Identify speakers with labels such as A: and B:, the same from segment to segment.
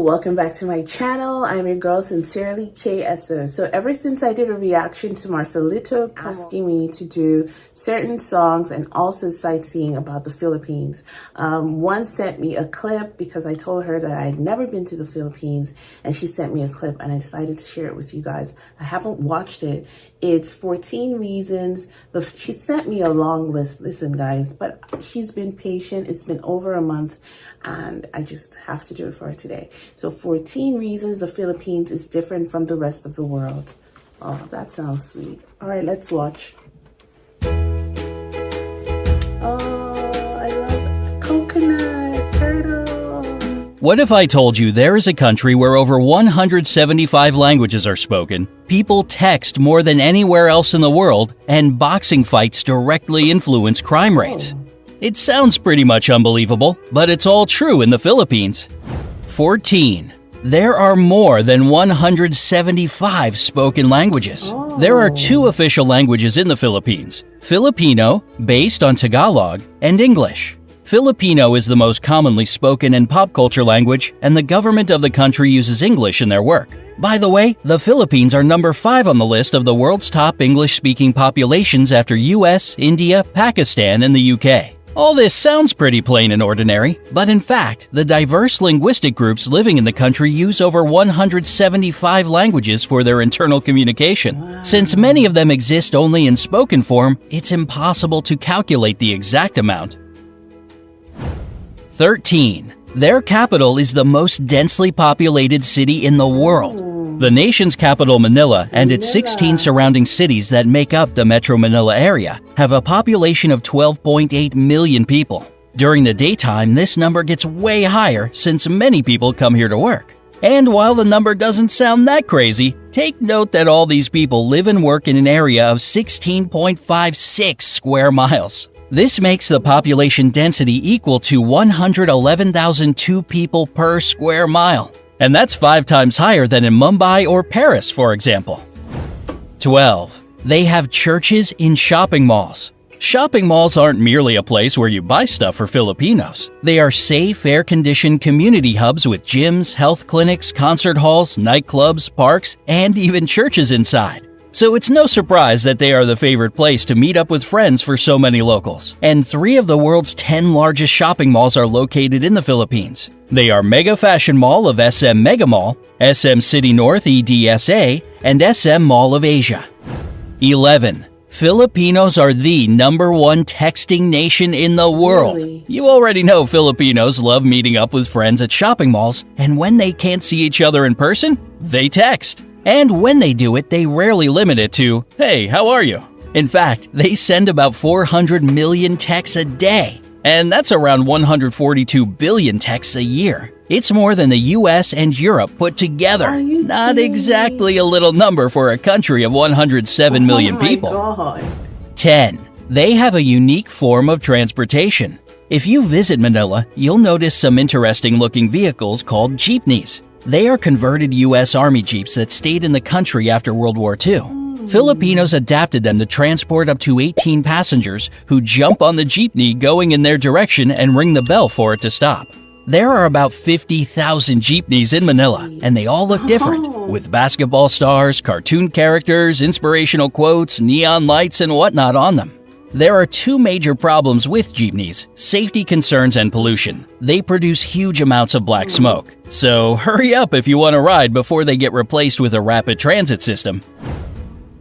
A: welcome back to my channel. I'm your girl, Sincerely K. Esther. So ever since I did a reaction to Marcelito asking me to do certain songs and also sightseeing about the Philippines, one sent me a clip because I told her that I had never been to the Philippines, and she sent me a clip and I decided to share it with you guys. I haven't watched it. It's 14 reasons. She sent me a long list. Listen, guys, but she's been patient. It's been over a month and I just have to do it for her today. So 14 reasons the Philippines is different from the rest of the world. Oh, that sounds sweet. All right, let's watch. Oh, I love coconut, turtle.
B: What if I told you there is a country where over 175 languages are spoken, people text more than anywhere else in the world, and boxing fights directly influence crime rates? It sounds pretty much unbelievable, but it's all true in the Philippines. 14. There are more than 175 spoken languages. There are 2 official languages in the Philippines: Filipino, based on Tagalog, and English. Filipino is the most commonly spoken and pop culture language, and the government of the country uses English in their work. By the way, the Philippines are number 5 on the list of the world's top English-speaking populations after US, India, Pakistan, and the UK. All this sounds pretty plain and ordinary, but in fact, the diverse linguistic groups living in the country use over 175 languages for their internal communication. Wow. Since many of them exist only in spoken form, it's impossible to calculate the exact amount. 13. Their capital is the most densely populated city in the world. The nation's capital, Manila, and its 16 surrounding cities that make up the Metro Manila area have a population of 12.8 million people. During the daytime, this number gets way higher since many people come here to work. And while the number doesn't sound that crazy, take note that all these people live and work in an area of 16.56 square miles. This makes the population density equal to 111,002 people per square mile. And that's 5 times higher than in Mumbai or Paris, for example. 12. They have churches in shopping malls. Shopping malls aren't merely a place where you buy stuff for Filipinos. They are safe, air-conditioned community hubs with gyms, health clinics, concert halls, nightclubs, parks, and even churches inside. So it's no surprise that they are the favorite place to meet up with friends for so many locals. And 3 of the world's 10 largest shopping malls are located in the Philippines. They are Mega Fashion Mall of SM Mega Mall, SM City North EDSA, and SM Mall of Asia. 11. Filipinos are the #1 texting nation in the world. Really? You already know Filipinos love meeting up with friends at shopping malls, and when they can't see each other in person, they text. And when they do it, they rarely limit it to, "Hey, how are you?" In fact, they send about 400 million texts a day. And that's around 142 billion texts a year. It's more than the US and Europe put together. Not exactly a little number for a country of 107 million people. God. 10. They have a unique form of transportation. If you visit Manila, you'll notice some interesting looking vehicles called jeepneys. They are converted US Army Jeeps that stayed in the country after World War II. Filipinos adapted them to transport up to 18 passengers who jump on the jeepney going in their direction and ring the bell for it to stop. There are about 50,000 jeepneys in Manila, and they all look different, with basketball stars, cartoon characters, inspirational quotes, neon lights, and whatnot on them. There are 2 major problems with jeepneys: safety concerns and pollution. They produce huge amounts of black smoke. So hurry up if you want to ride before they get replaced with a rapid transit system.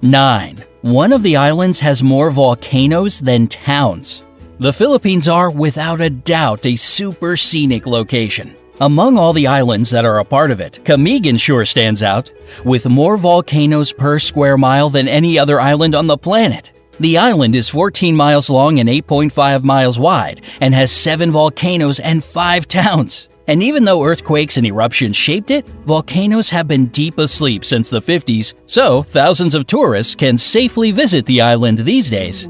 B: 9. One of the islands has more volcanoes than towns. The Philippines are, without a doubt, a super scenic location. Among all the islands that are a part of it, Camiguin sure stands out, with more volcanoes per square mile than any other island on the planet. The island is 14 miles long and 8.5 miles wide, and has 7 volcanoes and 5 towns. And even though earthquakes and eruptions shaped it, volcanoes have been deep asleep since the 50s, so thousands of tourists can safely visit the island these days.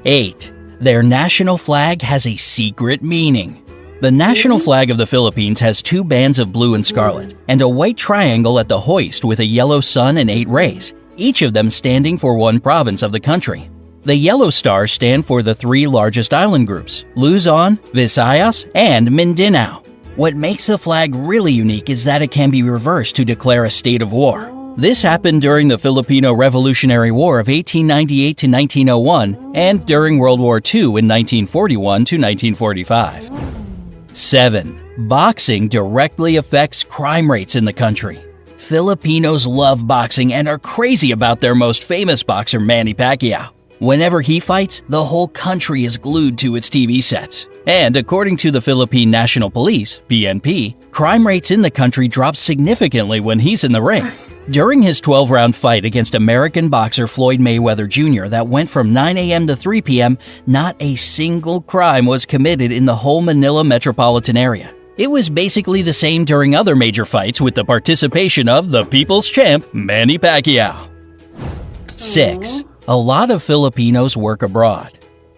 B: 8. Their national flag has a secret meaning. The national flag of the Philippines has 2 bands of blue and scarlet, and a white triangle at the hoist with a yellow sun and 8 rays, each of them standing for one province of the country. The yellow stars stand for the 3 largest island groups, Luzon, Visayas, and Mindanao. What makes the flag really unique is that it can be reversed to declare a state of war. This happened during the Filipino Revolutionary War of 1898 to 1901 and during World War II in 1941 to 1945. 7. Boxing directly affects crime rates in the country. Filipinos love boxing and are crazy about their most famous boxer, Manny Pacquiao. Whenever he fights, the whole country is glued to its TV sets. And according to the Philippine National Police, PNP, crime rates in the country drop significantly when he's in the ring. During his 12-round fight against American boxer Floyd Mayweather Jr. that went from 9 a.m. to 3 p.m., not a single crime was committed in the whole Manila metropolitan area. It was basically the same during other major fights with the participation of the people's champ, Manny Pacquiao. 6. A lot of Filipinos work abroad.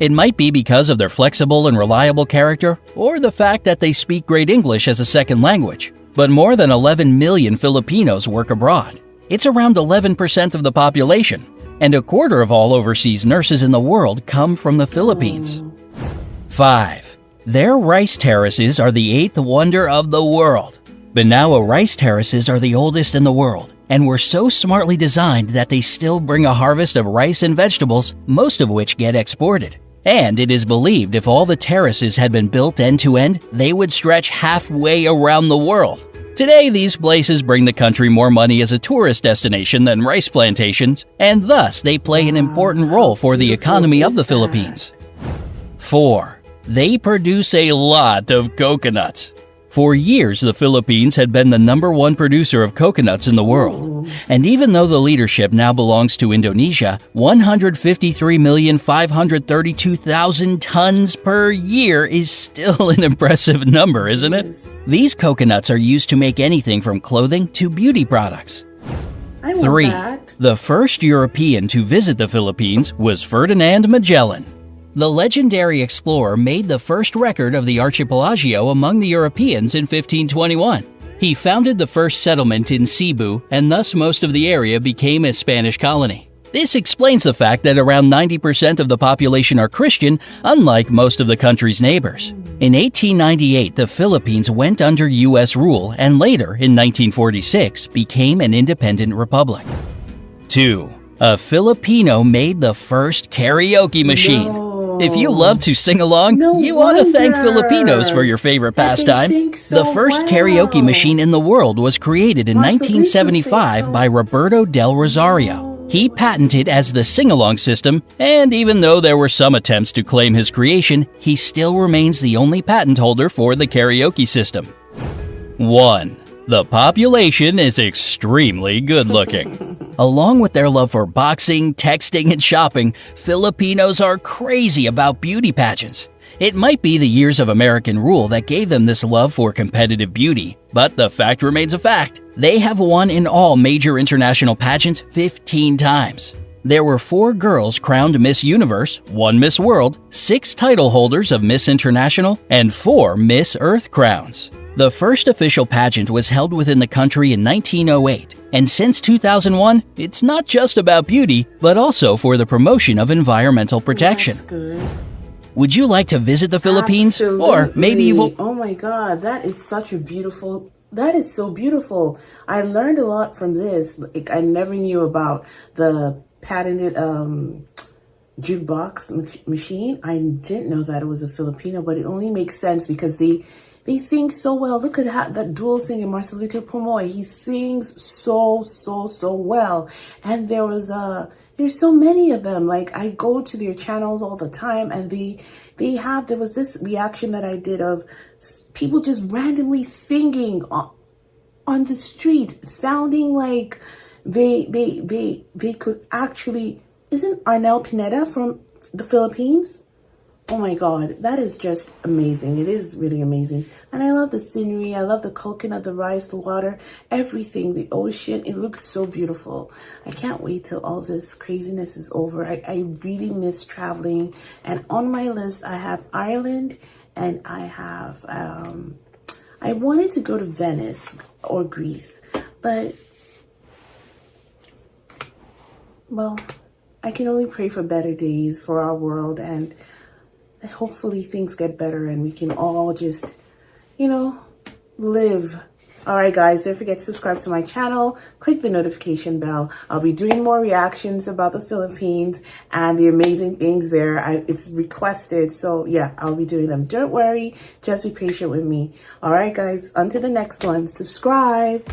B: It might be because of their flexible and reliable character, or the fact that they speak great English as a second language. But more than 11 million Filipinos work abroad. It's around 11% of the population, and a quarter of all overseas nurses in the world come from the Philippines. 5. Their rice terraces are the 8th wonder of the world. Banawa rice terraces are the oldest in the world and were so smartly designed that they still bring a harvest of rice and vegetables, most of which get exported. And it is believed if all the terraces had been built end to end, they would stretch halfway around the world. Today, these places bring the country more money as a tourist destination than rice plantations, and thus they play an important role for the economy of the Philippines. 4. They produce a lot of coconuts. For years, the Philippines had been the #1 producer of coconuts in the world. And even though the leadership now belongs to Indonesia, 153,532,000 tons per year is still an impressive number, isn't it? These coconuts are used to make anything from clothing to beauty products. 3. The first European to visit the Philippines was Ferdinand Magellan. The legendary explorer made the first record of the archipelago among the Europeans in 1521. He founded the first settlement in Cebu, and thus most of the area became a Spanish colony. This explains the fact that around 90% of the population are Christian, unlike most of the country's neighbors. In 1898, the Philippines went under U.S. rule and later, in 1946, became an independent republic. 2. A Filipino made the first karaoke machine. If you love to sing along, you ought to thank Filipinos for your favorite pastime. The first karaoke machine in the world was created in 1975 by Roberto Del Rosario. He patented as the sing-along system, and even though there were some attempts to claim his creation, he still remains the only patent holder for the karaoke system. 1. The population is extremely good-looking. Along with their love for boxing, texting, and shopping, Filipinos are crazy about beauty pageants. It might be the years of American rule that gave them this love for competitive beauty, but the fact remains a fact. They have won in all major international pageants 15 times. There were 4 girls crowned Miss Universe, 1 Miss World, 6 title holders of Miss International, and 4 Miss Earth crowns. The first official pageant was held within the country in 1908, and since 2001, it's not just about beauty, but also for the promotion of environmental protection.
A: That's good.
B: Would you like to visit the Philippines?
A: Absolutely.
B: Or maybe you've...
A: Oh my God, that is such a beautiful... That is so beautiful. I learned a lot from this. Like, I never knew about the patented jukebox machine. I didn't know that it was a Filipino, but it only makes sense because they sing so well. Look at that dual singer, Marcelito Pomoy. He sings so well. And there's so many of them. Like, I go to their channels all the time, and there was this reaction that I did of people just randomly singing on the street, sounding like they could actually... Isn't Arnel Pineda from the Philippines? Oh my God, that is just amazing. It is really amazing. And I love the scenery. I love the coconut, the rice, the water, everything, the ocean. It looks so beautiful. I can't wait till all this craziness is over. I really miss traveling. And on my list, I have Ireland, and I have, I wanted to go to Venice or Greece, but, well, I can only pray for better days for our world, and hopefully things get better and we can all just, live. All right, guys, don't forget to subscribe to my channel. Click the notification bell. I'll be doing more reactions about the Philippines and the amazing things there. It's requested, so yeah, I'll be doing them. Don't worry, just be patient with me. All right, guys, on to the next one. Subscribe.